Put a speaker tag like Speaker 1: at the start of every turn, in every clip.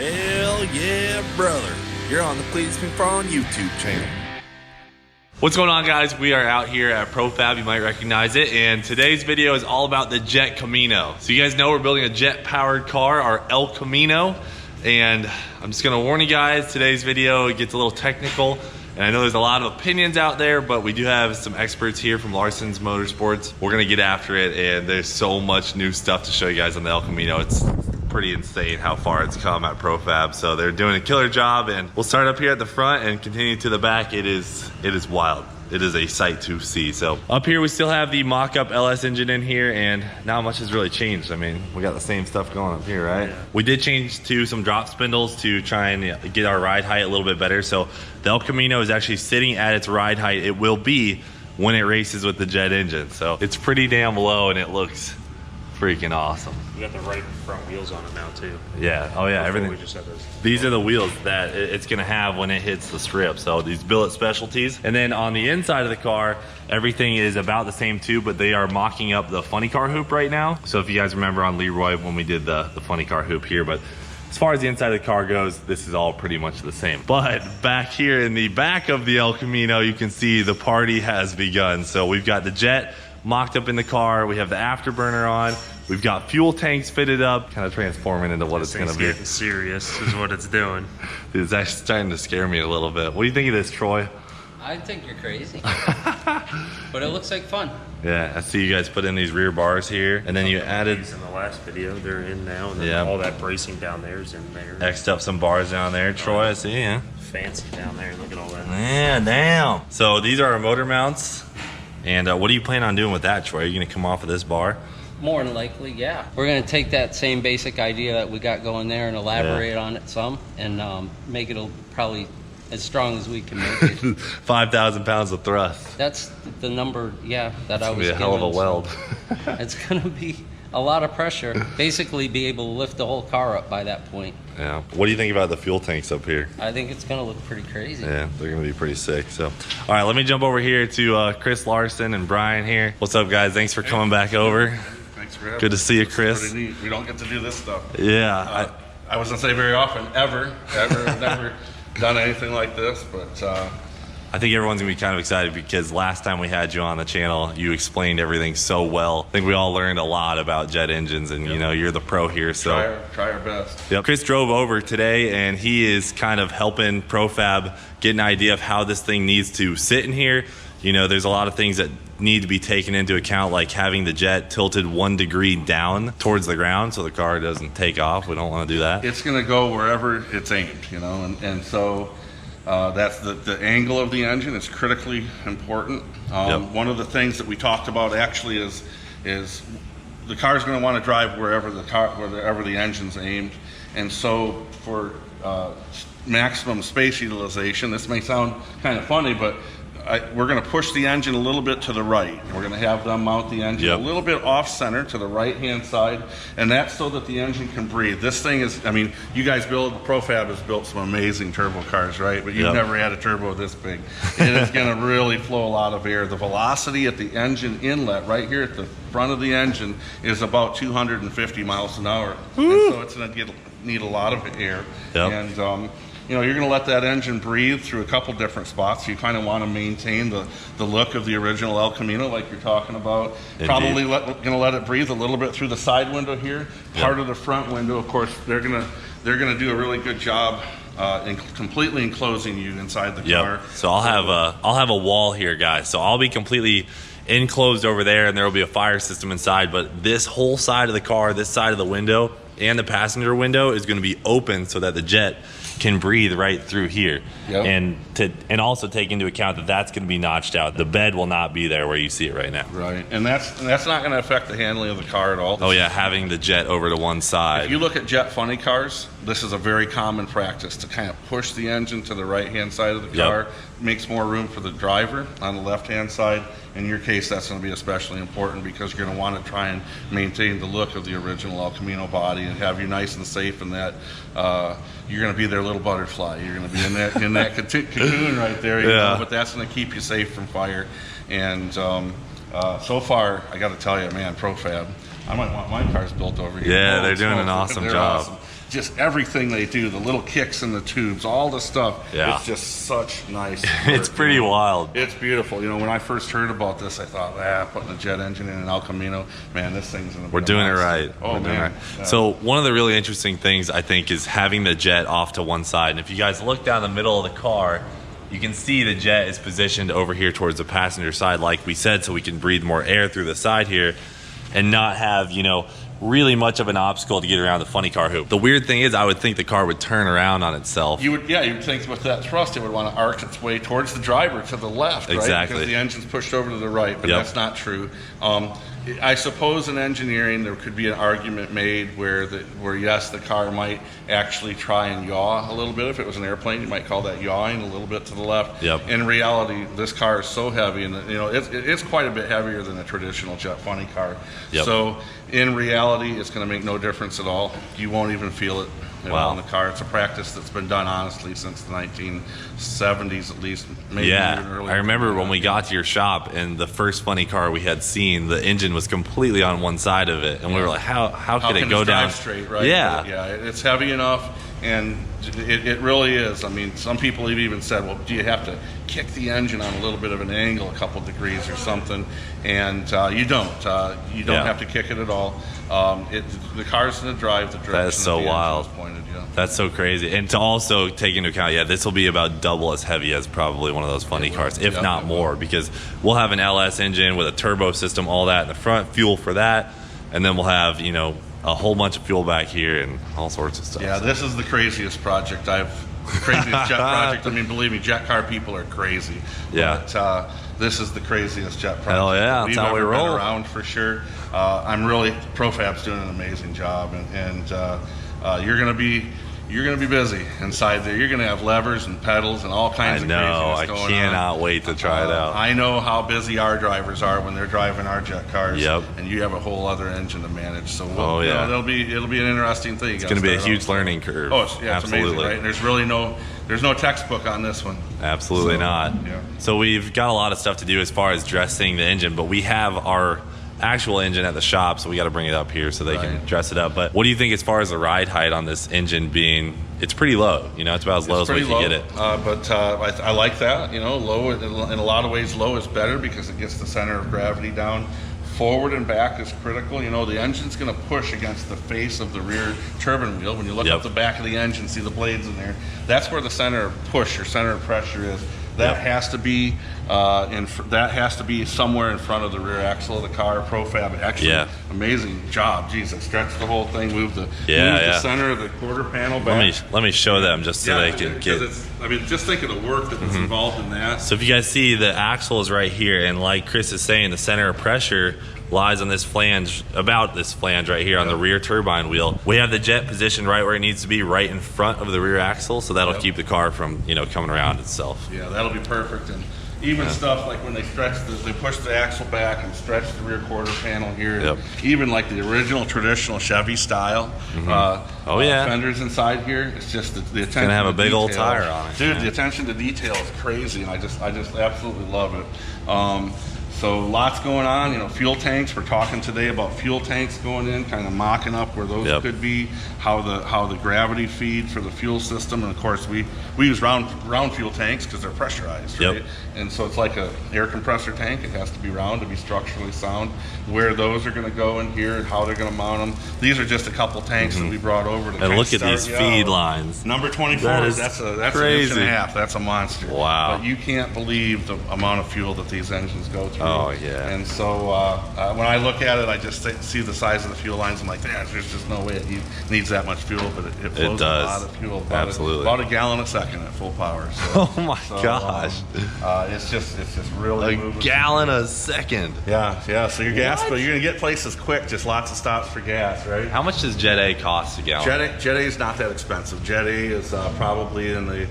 Speaker 1: Hell yeah, brother. You're on the Cleetus McFarland YouTube channel.
Speaker 2: What's going on, guys? We are out here at ProFab, you might recognize it, and today's video is all about the Jet Camino. So you guys know we're building a jet-powered car, our El Camino, and I'm just gonna warn you guys, today's video gets a little technical, and I know there's a lot of opinions out there, but we do have some experts here from Larson's Motorsports. We're gonna get after it, and there's so much new stuff to show you guys on the El Camino. It's pretty insane how far it's come at ProFab. So they're doing a killer job, and we'll start up here at the front and continue to the back. It is wild. It is a sight to see. So up here we still have the mock-up LS engine in here, and not much has really changed. I mean, we got the same stuff going up here, right? Yeah. We did change to some drop spindles to try and get our ride height a little bit better. So the El Camino is actually sitting at its ride height it will be when it races with the jet engine. So it's pretty damn low, and it looks freaking awesome.
Speaker 3: We got the right front wheels on it now too.
Speaker 2: Yeah, oh yeah, everything.
Speaker 3: We just had those.
Speaker 2: These are the wheels that it's gonna have when it hits the strip. So these billet specialties. And then on the inside of the car, everything is about the same too, but they are mocking up the funny car hoop right now. So if you guys remember on Leroy when we did the funny car hoop here, but as far as the inside of the car goes, this is all pretty much the same. But back here in the back of the El Camino, you can see the party has begun. So we've got the jet mocked up in the car. We have the afterburner on. We've got fuel tanks fitted up, kind of transforming into what it's going to be.
Speaker 3: Getting serious is what it's doing.
Speaker 2: Dude, it's actually starting to scare me a little bit. What do you think of this, Troy?
Speaker 4: I think you're crazy, but it looks like fun.
Speaker 2: Yeah, I see you guys put in these rear bars here, and then you added
Speaker 3: in the last video. They're in now, and then
Speaker 2: yeah,
Speaker 3: all that bracing down there is in there.
Speaker 2: X'd up some bars down there, Troy. I see, yeah.
Speaker 3: Fancy down there. Look at all that.
Speaker 2: Yeah, damn. So these are our motor mounts, and what do you plan on doing with that, Troy? Are you gonna come off of this bar?
Speaker 4: More than likely, yeah. We're gonna take that same basic idea that we got going there and elaborate on it some, and make it probably as strong as we can make it.
Speaker 2: 5,000 pounds of thrust.
Speaker 4: That's the number, yeah, that I was
Speaker 2: given. It's gonna be a hell of a weld.
Speaker 4: So it's gonna be a lot of pressure. Basically be able to lift the whole car up by that point.
Speaker 2: Yeah. What do you think about the fuel tanks up here?
Speaker 4: I think it's gonna look pretty crazy.
Speaker 2: Yeah, they're gonna be pretty sick. So, all right, let me jump over here to Chris Larson and Brian here. What's up, guys? Thanks for coming back over.
Speaker 5: Thanks for having me.
Speaker 2: Good to see you, Chris.
Speaker 5: Pretty neat. We don't get to do this stuff.
Speaker 2: Yeah.
Speaker 5: I wasn't say very often, ever, never done anything like this, but
Speaker 2: I think everyone's gonna be kind of excited because last time we had you on the channel, you explained everything so well. I think we all learned a lot about jet engines, and you know, you're the pro here, so
Speaker 5: try our best.
Speaker 2: Yep. Chris drove over today, and he is kind of helping ProFab get an idea of how this thing needs to sit in here. You know, there's a lot of things that need to be taken into account, like having the jet tilted 1 degree down towards the ground so the car doesn't take off. We don't want to do that.
Speaker 5: It's going to go wherever it's aimed, you know, and so that's the angle of the engine is critically important. One of the things that we talked about actually is the car's going to want to drive wherever the engine's aimed, and so for maximum space utilization, this may sound kind of funny, but we're going to push the engine a little bit to the right. We're going to have them mount the engine a little bit off center to the right hand side, and that's so that the engine can breathe. This thing is, I mean, you guys ProFab has built some amazing turbo cars, right? But you've never had a turbo this big. It is going to really flow a lot of air. The velocity at the engine inlet right here at the front of the engine is about 250 miles an hour. And so it's going to need a lot of air. And you know, you're going to let that engine breathe through a couple different spots. You kind of want to maintain the look of the original El Camino, like you're talking about. Indeed. Probably going to let it breathe a little bit through the side window here. Part of the front window, of course, they're going to do a really good job in completely enclosing you inside the car.
Speaker 2: So I'll have a wall here, guys. So I'll be completely enclosed over there, and there will be a fire system inside. But this whole side of the car, this side of the window, and the passenger window is going to be open so that the jet can breathe right through here. And also take into account that that's going to be notched out. The bed will not be there where you see it right now.
Speaker 5: Right, and that's not going to affect the handling of the car at all.
Speaker 2: Oh yeah, having the jet over to one side.
Speaker 5: If you look at jet funny cars, this is a very common practice to kind of push the engine to the right hand side of the car. Makes more room for the driver on the left hand side. In your case, that's going to be especially important because you're going to want to try and maintain the look of the original El Camino body and have you nice and safe in that. You're going to be their little butterfly. You're going to be in that cocoon right there. You know, but that's going to keep you safe from fire. And so far, I got to tell you, man, ProFab, I might want my cars built over here.
Speaker 2: Yeah, they're doing an awesome job.
Speaker 5: Awesome. just everything they do, the little kicks in the tubes, all the stuff.
Speaker 2: Yeah.
Speaker 5: It's just such nice work.
Speaker 2: It's pretty wild.
Speaker 5: It's beautiful. You know, when I first heard about this, I thought, putting a jet engine in an El Camino, man, this thing's in a
Speaker 2: We're doing it right.
Speaker 5: Oh, man. Yeah.
Speaker 2: So one of the really interesting things, I think, is having the jet off to one side. And if you guys look down the middle of the car, you can see the jet is positioned over here towards the passenger side, like we said, so we can breathe more air through the side here and not have, you know, really much of an obstacle to get around the funny car hoop. The weird thing is, I would think the car would turn around on itself.
Speaker 5: You would think with that thrust, it would want to arc its way towards the driver to the left, right?
Speaker 2: Exactly.
Speaker 5: Because the engine's pushed over to the right, but that's not true. I suppose in engineering there could be an argument made where yes, the car might actually try and yaw a little bit. If it was an airplane, you might call that yawing a little bit to the left.
Speaker 2: Yep.
Speaker 5: In reality, this car is so heavy, and you know it's quite a bit heavier than a traditional jet funny car.
Speaker 2: Yep.
Speaker 5: So in reality, it's going to make no difference at all. You won't even feel it at all in the car. It's a practice that's been done honestly since the 1970s at least, maybe even earlier.
Speaker 2: I remember when we got to your shop and the first funny car we had seen, the engine was completely on one side of it, and we were like, how could it go down
Speaker 5: straight, right?
Speaker 2: Yeah.
Speaker 5: Yeah, it's heavy enough, and it really is. I mean, some people have even said, well, do you have to kick the engine on a little bit of an angle, a couple degrees or something? And you don't. You don't have to kick it at all. The car's going to drive the direction
Speaker 2: that is so
Speaker 5: the
Speaker 2: wild.
Speaker 5: engine is pointed. Yeah.
Speaker 2: That's so crazy. And to also take into account, this will be about double as heavy as probably one of those funny cars, if not more, because we'll have an LS engine with a turbo system, all that in the front, fuel for that, and then we'll have, you know, a whole bunch of fuel back here and all sorts of stuff.
Speaker 5: Yeah, this is the craziest project craziest jet project. I mean, believe me, jet car people are crazy.
Speaker 2: Yeah.
Speaker 5: But this is the craziest jet project
Speaker 2: Hell yeah,
Speaker 5: we've
Speaker 2: that's how we
Speaker 5: ever been
Speaker 2: roll.
Speaker 5: around for sure. ProFab's doing an amazing job, and you're gonna be busy inside there. You're gonna have levers and pedals and all kinds of craziness going on.
Speaker 2: I cannot wait to try it out.
Speaker 5: I know how busy our drivers are when they're driving our jet cars.
Speaker 2: Yep.
Speaker 5: And you have a whole other engine to manage. So it'll be an interesting thing.
Speaker 2: It's gonna be a huge learning curve.
Speaker 5: Oh, it's amazing, right? And there's no textbook on this one.
Speaker 2: Absolutely not.
Speaker 5: Yeah.
Speaker 2: So we've got a lot of stuff to do as far as dressing the engine, but we have our actual engine at the shop, so we got to bring it up here so they can dress it up. But what do you think as far as the ride height on this engine being? It's pretty low, you know, it's about as low as we can get it.
Speaker 5: But I like that, you know, low, in a lot of ways low is better because it gets the center of gravity down. Forward and back is critical. You know, the engine's going to push against the face of the rear turbine wheel. When you look at the back of the engine, see the blades in there. That's where the center of push or center of pressure is. That has to be somewhere in front of the rear axle of the car. ProFab, actually, amazing job. Jeez, I stretched the whole thing, moved the center of the quarter panel back.
Speaker 2: Let me show them just so they can get.
Speaker 5: I mean, just think of the work that's involved in that.
Speaker 2: So if you guys see, the axle is right here, and like Chris is saying, the center of pressure lies on this flange, about this flange right here on the rear turbine wheel. We have the jet positioned right where it needs to be, right in front of the rear axle, so that'll keep the car from, you know, coming around itself.
Speaker 5: Yeah, that'll be perfect. And even stuff like when they push the axle back and stretch the rear quarter panel here. Even like the original traditional Chevy style fenders inside here. It's just the attention. It's
Speaker 2: gonna have a big old tire on it,
Speaker 5: dude. The attention to detail is crazy, and I just absolutely love it. So lots going on, you know, fuel tanks. We're talking today about fuel tanks going in, kind of mocking up where those could be, how the gravity feed for the fuel system, and of course we use round fuel tanks because they're pressurized, right? And so it's like a air compressor tank. It has to be round to be structurally sound. Where those are going to go in here and how they're going to mount them. These are just a couple tanks that we brought over to.
Speaker 2: And look at these feed lines.
Speaker 5: Number 24. That's
Speaker 2: crazy.
Speaker 5: an inch and a half. That's a monster.
Speaker 2: Wow.
Speaker 5: But you can't believe the amount of fuel that these engines go through.
Speaker 2: Oh yeah.
Speaker 5: And so when I look at it, I just see the size of the fuel lines. I'm like, there's just no way it needs that much fuel, but it flows a lot of fuel. About a gallon a second at full power. So,
Speaker 2: oh my gosh.
Speaker 5: It's just really moving.
Speaker 2: A gallon a second.
Speaker 5: Yeah. So your gas, but you're gonna get places quick. Just lots of stops for gas, right?
Speaker 2: How much does Jet A cost a gallon?
Speaker 5: Jet A is not that expensive. Jet A is probably in the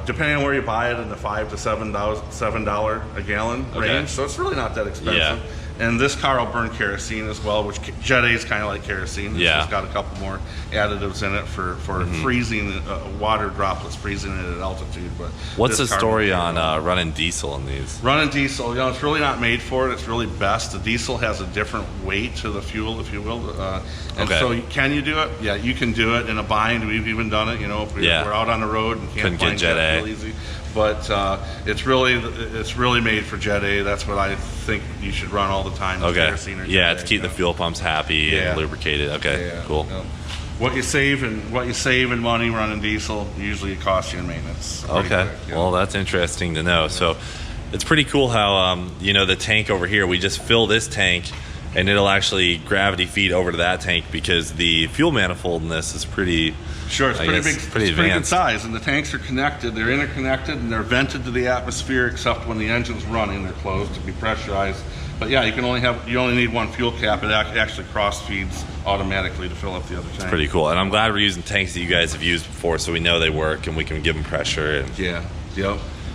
Speaker 5: depending on where you buy it, in the $5 to $7 a gallon range. So it's really not that expensive. And this car will burn kerosene as well, which Jet A is kind of like kerosene.
Speaker 2: Yeah.
Speaker 5: It's got a couple more additives in it for freezing, water droplets freezing it at altitude. But
Speaker 2: what's the
Speaker 5: this car
Speaker 2: story
Speaker 5: will
Speaker 2: on running diesel in these?
Speaker 5: Running diesel, it's really not made for it. It's really best. The diesel has a different weight to the fuel, if you will. And so can you do it? Yeah, you can do it in a bind. We've even done it, if we're out on the road and can't find
Speaker 2: Jet A.
Speaker 5: real easy. But it's really made for Jet A. That's what I think you should run all the time. Kerosene or Jet A,
Speaker 2: to keep the fuel pumps happy and lubricated. Okay, cool.
Speaker 5: What you save in money running diesel, usually it costs you in maintenance.
Speaker 2: Okay, well that's interesting to know. So it's pretty cool how the tank over here, we just fill this tank and it'll actually gravity feed over to that tank because the fuel manifold in this is pretty.
Speaker 5: Sure, it's pretty big.
Speaker 2: It's pretty
Speaker 5: good
Speaker 2: advanced
Speaker 5: size, and the tanks are connected. They're interconnected, and they're vented to the atmosphere. Except when the engine's running, they're closed to be pressurized. But yeah, you only need one fuel cap. It actually cross feeds automatically to fill up the other tank.
Speaker 2: Pretty cool, and I'm glad we're using tanks that you guys have used before, so we know they work and we can give them pressure. And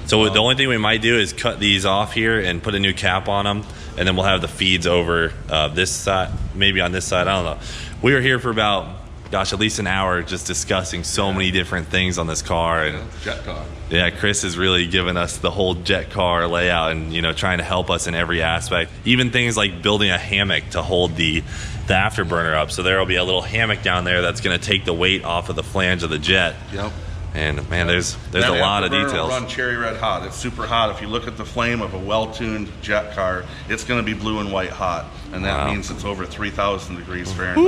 Speaker 2: So the only thing we might do is cut these off here and put a new cap on them, and then we'll have the feeds over this side, maybe on this side. I don't know. We were here for about, at least an hour just discussing so many different things on this car. And
Speaker 5: jet car.
Speaker 2: Yeah, Chris has really given us the whole jet car layout and, trying to help us in every aspect. Even things like building a hammock to hold the afterburner up. So there will be a little hammock down there that's going to take the weight off of the flange of the jet.
Speaker 5: Yep.
Speaker 2: And man, there's a lot of details.
Speaker 5: Run cherry red hot. It's super hot. If you look at the flame of a well-tuned jet car, it's going to be blue and white hot, and that means it's over 3,000 degrees Fahrenheit.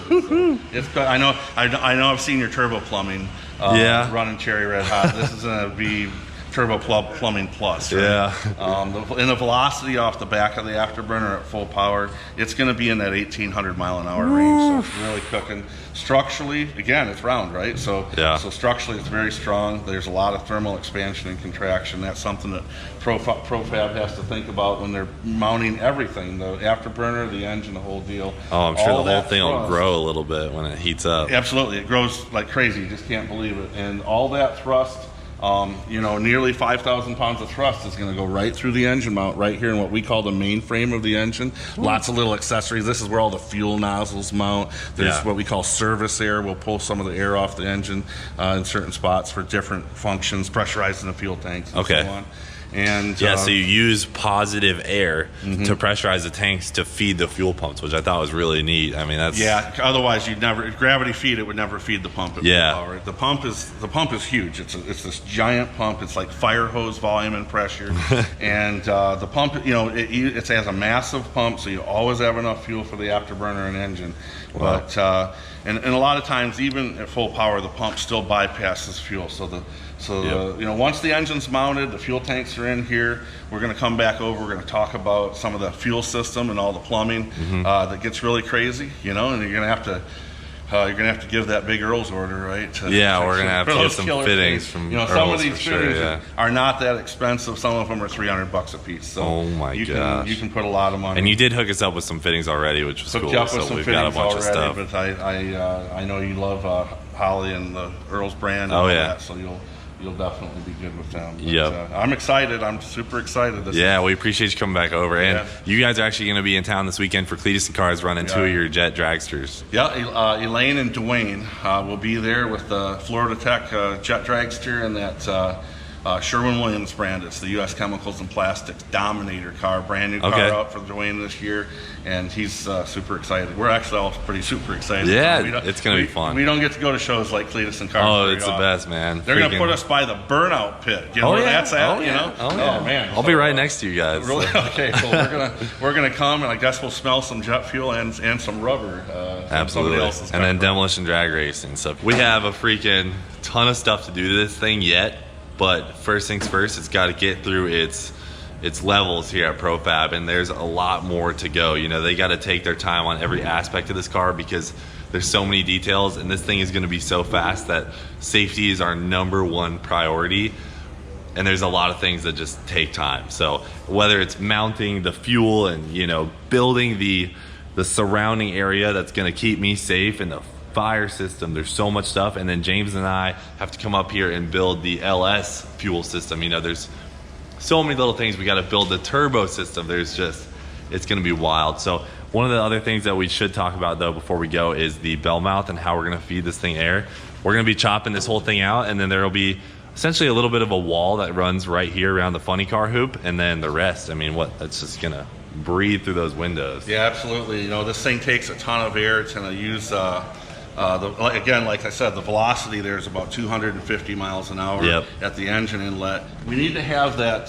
Speaker 5: So it's good. I know. I've seen your turbo plumbing. Running cherry red hot. This is going to be Turbo Plumbing Plus, right?
Speaker 2: Yeah.
Speaker 5: And the velocity off the back of the Afterburner at full power, it's going to be in that 1,800 mile an hour range. So it's really cooking. Structurally, again, it's round, right? So structurally, it's very strong. There's a lot of thermal expansion and contraction. That's something that ProFab has to think about when they're mounting everything, the Afterburner, the engine, the whole deal.
Speaker 2: Oh, I'm sure the whole thing will grow a little bit when it heats up.
Speaker 5: Absolutely. It grows like crazy. You just can't believe it. And all that thrust, nearly 5,000 pounds of thrust is going to go right through the engine mount right here in what we call the main frame of the engine. Lots of little accessories. This is where all the fuel nozzles mount. There's what we call service air. We'll pull some of the air off the engine in certain spots for different functions, pressurizing the fuel tanks and so on. And
Speaker 2: so you use positive air to pressurize the tanks to feed the fuel pumps, which I thought was really neat. I mean, that's
Speaker 5: otherwise you'd never gravity feed. It would never feed the pump at full power. The pump is huge. It's this giant pump. It's like fire hose volume and pressure. And the pump, it has a massive pump, so you always have enough fuel for the Afterburner and engine.
Speaker 2: Wow.
Speaker 5: But and a lot of times, even at full power, the pump still bypasses fuel. Once the engine's mounted, the fuel tanks are in here. We're going to come back over. We're going to talk about some of the fuel system and all the plumbing that gets really crazy. And you're going to have to give that big Earl's order, right?
Speaker 2: We're going to have to get some fittings from Earl's.
Speaker 5: Some of these fittings are not that expensive. Some of them are $300 a piece. So
Speaker 2: oh my gosh!
Speaker 5: You can put a lot of money.
Speaker 2: And you did hook us up with some fittings already, which was cool. So we've got a bunch of stuff.
Speaker 5: But I know you love Holly and the Earl's brand. And all that, so you'll definitely be good with them. But, I'm excited. I'm super excited.
Speaker 2: We appreciate you coming back over. And you guys are actually going to be in town this weekend for Cleetus and Cars running 2 of your jet dragsters.
Speaker 5: Elaine and Dwayne will be there with the Florida Tech jet dragster and that Sherwin-Williams brand. It's the U.S. Chemicals and Plastics Dominator car, brand new car out for Dwayne this year, and he's super excited. We're actually all pretty super excited.
Speaker 2: It's going to be fun.
Speaker 5: We don't get to go to shows like Cleetus and Cars.
Speaker 2: Oh, it's the best, man.
Speaker 5: They're going to put us by the burnout pit. You know where that's at?
Speaker 2: Oh, man. I'll be right next to you guys.
Speaker 5: Really? Okay, so we're gonna come, and I guess we'll smell some jet fuel and some rubber.
Speaker 2: Absolutely. And then demolition drag racing. So we have a freaking ton of stuff to do to this thing yet. But first things first, it's got to get through its levels here at ProFab, and there's a lot more to go. They got to take their time on every aspect of this car because there's so many details, and this thing is going to be so fast that safety is our #1 priority. And there's a lot of things that just take time. So whether it's mounting the fuel and building the surrounding area that's going to keep me safe, and the fire system, there's so much stuff. And then James and I have to come up here and build the LS fuel system. There's so many little things. We got to build the turbo system. There's just it's gonna be wild. So one of the other things that we should talk about though before we go is the bell mouth and how we're gonna feed this thing air. We're gonna be chopping this whole thing out, and then there'll be essentially a little bit of a wall that runs right here around the funny car hoop, and then the rest, I mean, that's just gonna breathe through those windows.
Speaker 5: Yeah, absolutely. You know, this thing takes a ton of air. It's gonna use again, like I said, the velocity there is about 250 miles an hour at the engine inlet. We need to have that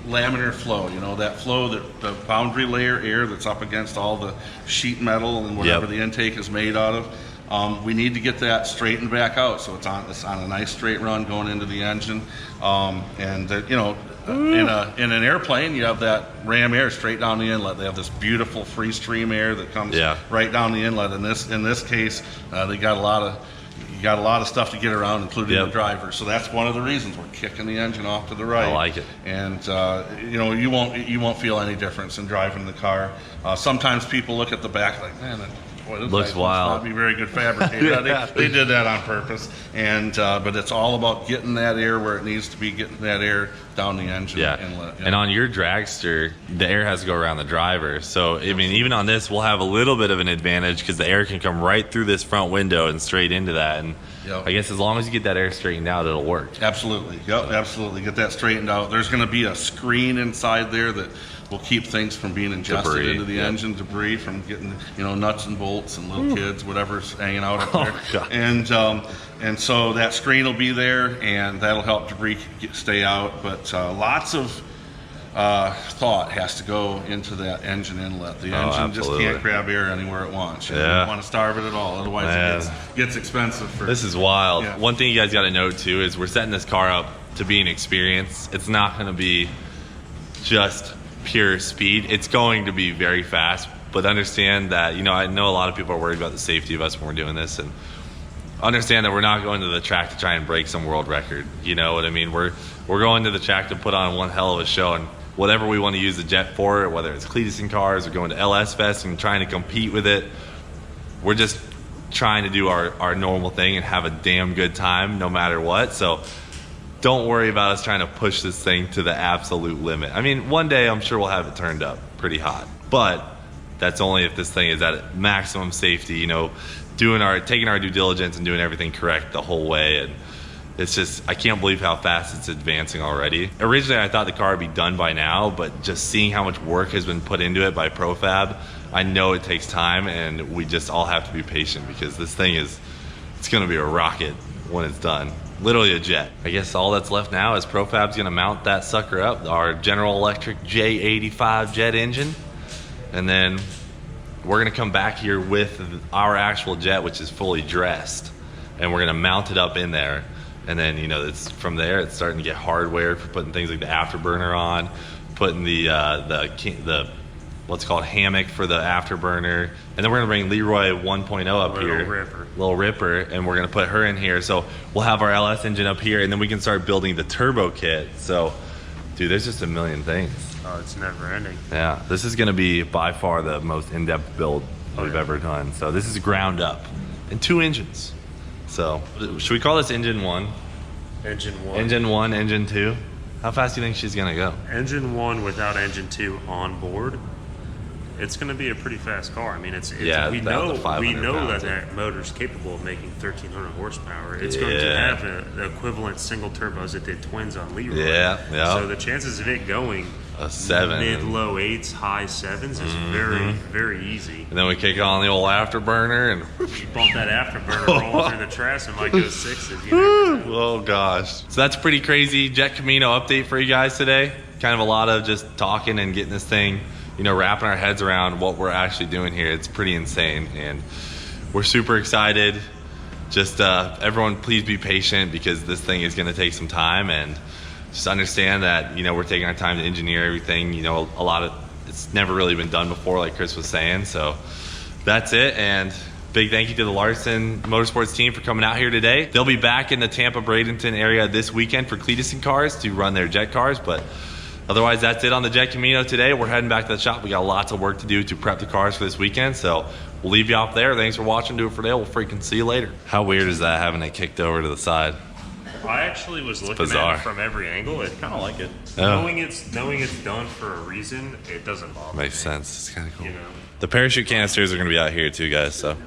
Speaker 5: laminar flow, you know, that flow, the boundary layer air that's up against all the sheet metal and whatever the intake is made out of. We need to get that straightened back out, so it's on a nice straight run going into the engine. You know, in an airplane, you have that ram air straight down the inlet. They have this beautiful free stream air that comes right down the inlet. In this case, they got a lot of stuff to get around, including the driver. So that's one of the reasons we're kicking the engine off to the right.
Speaker 2: I like it.
Speaker 5: And you know, you won't feel any difference in driving the car. Sometimes people look at the back like, man, boy, this
Speaker 2: looks wild.
Speaker 5: Must not be very good fabricated. They did that on purpose. And but it's all about getting that air where it needs to be, getting that air down the engine inlet.
Speaker 2: And on your dragster, the air has to go around the driver. So I mean, even on this, we'll have a little bit of an advantage because the air can come right through this front window and straight into that. And I guess as long as you get that air straightened out, it'll work.
Speaker 5: Absolutely. Yep, absolutely. Get that straightened out. There's going to be a screen inside there that will keep things from being ingested into the engine, debris from getting, you know, nuts and bolts and little kids, whatever's hanging out up there. And so that screen will be there, and that'll help debris stay out. But lots of thought has to go into that engine inlet. The engine just can't grab air anywhere it wants. You don't want to starve it at all, otherwise it gets expensive.
Speaker 2: This is wild. One thing you guys got to note too is we're setting this car up to be an experience. It's not going to be just pure speed. It's going to be very fast, but understand that, you know, I know a lot of people are worried about the safety of us when we're doing this, and understand that we're not going to the track to try and break some world record. You know what I mean? We're going to the track to put on one hell of a show, and whatever we want to use the jet for, whether it's Cleetus and Cars or going to LS Fest and trying to compete with it, we're just trying to do our normal thing and have a damn good time no matter what. So don't worry about us trying to push this thing to the absolute limit. I mean, one day I'm sure we'll have it turned up pretty hot, but that's only if this thing is at maximum safety, you know, taking our due diligence and doing everything correct the whole way. And it's just, I can't believe how fast it's advancing already. Originally, I thought the car would be done by now, but just seeing how much work has been put into it by ProFab, I know it takes time, and we just all have to be patient because this thing it's gonna be a rocket when it's done. Literally a jet. I guess all that's left now is ProFab's gonna mount that sucker up, our General Electric J85 jet engine, and then we're gonna come back here with our actual jet, which is fully dressed, and we're gonna mount it up in there. And then, you know, it's from there, it's starting to get hardware for putting things like the Afterburner on, putting the what's called hammock for the Afterburner, and then we're gonna bring Leroy 1.0 up here, Little Ripper, and we're gonna put her in here. So we'll have our LS engine up here, and then we can start building the turbo kit. So, dude, there's just a million things.
Speaker 3: Oh, it's never ending.
Speaker 2: Yeah, this is gonna be by far the most in-depth build we've ever done. So this is ground up, and 2 engines. So should we call this engine 1?
Speaker 3: Engine 1.
Speaker 2: Engine 1, engine 2. How fast do you think she's gonna go?
Speaker 3: Engine 1 without engine 2 on board, it's going to be a pretty fast car. I mean, we know that motor's capable of making 1,300 horsepower. It's going to have the equivalent single turbos that did twins on Leroy. So the chances of it going
Speaker 2: a 7,
Speaker 3: mid-low 8s, high 7s is very, very easy.
Speaker 2: And then we kick on the old Afterburner and
Speaker 3: you bump that Afterburner roll through the trash and might go 6s. You never know.
Speaker 2: Oh gosh. So that's pretty crazy Jet Camino update for you guys today. Kind of a lot of just talking and getting this thing, you know, wrapping our heads around what we're actually doing here. It's pretty insane, and we're super excited. Just everyone please be patient because this thing is going to take some time, and just understand that, you know, we're taking our time to engineer everything. You know, it's never really been done before, like Chris was saying. So that's it, and big thank you to the Larson Motorsports team for coming out here today. They'll be back in the Tampa Bradenton area this weekend for Cleetus and Cars to run their jet cars, but otherwise, that's it on the Jet Camino today. We're heading back to the shop. We got lots of work to do to prep the cars for this weekend, so we'll leave you off there. Thanks for watching. Do it for today. We'll freaking see you later. How weird is that, having it kicked over to the side?
Speaker 3: I actually was looking at it from every angle. It
Speaker 6: kind of like it.
Speaker 3: Knowing it's done for a reason, it doesn't bother me.
Speaker 2: Makes sense. It's kind of cool.
Speaker 3: You know?
Speaker 2: The parachute canisters are going to be out here too, guys. So